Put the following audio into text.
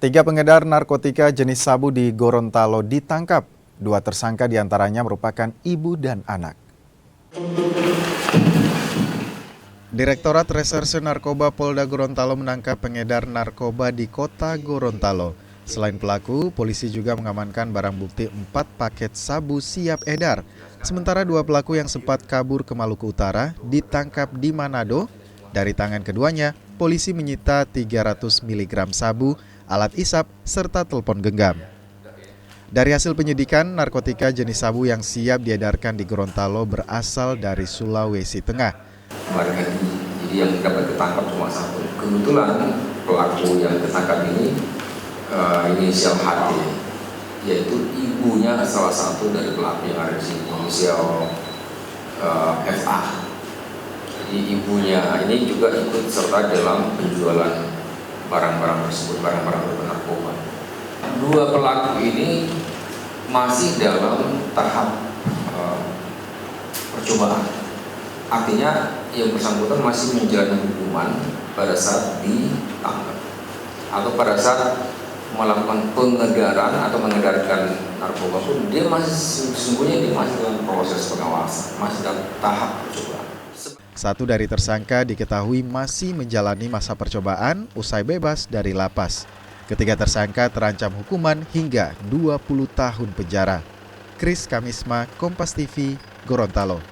Tiga pengedar narkotika jenis sabu di Gorontalo ditangkap. Dua tersangka diantaranya merupakan ibu dan anak. Direktorat Reserse Narkoba Polda Gorontalo menangkap pengedar narkoba di kota Gorontalo. Selain pelaku, polisi juga mengamankan barang bukti 4 paket sabu siap edar. Sementara dua pelaku yang sempat kabur ke Maluku Utara ditangkap di Manado. Dari tangan keduanya, polisi menyita 300 mg sabu, alat isap, serta telepon genggam. Dari hasil penyidikan, narkotika jenis sabu yang siap diedarkan di Gorontalo berasal dari Sulawesi Tengah. Kemarin jadi yang dapat ketangkap cuma satu. Kebetulan pelaku yang ketangkap ini inisial HD, yaitu ibunya salah satu dari pelaku yang ada di sini, inisial FA. Jadi ibunya ini juga ikut serta dalam penjualan barang-barang tersebut, barang-barang narkoba. Dua pelaku ini masih dalam tahap percobaan. Artinya yang bersangkutan masih menjalani hukuman pada saat ditangkap atau pada saat melakukan pengedaran atau mengedarkan narkoba pun dia masih sesungguhnya dia masih dalam proses pengawasan, masih dalam tahap percobaan. Satu dari tersangka diketahui masih menjalani masa percobaan usai bebas dari lapas. Ketiga tersangka terancam hukuman hingga 20 tahun penjara. Kris Kamisma, Kompas TV, Gorontalo.